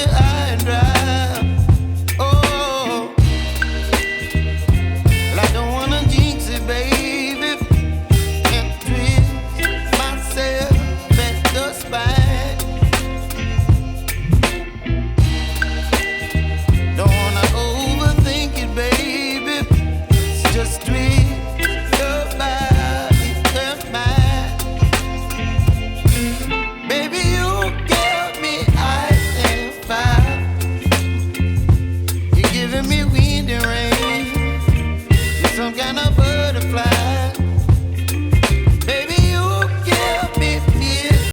high and dry. Oh, well, I don't wanna jinx it, baby, and twist myself at the spine. Don't wanna overthink it, baby. It's just twist.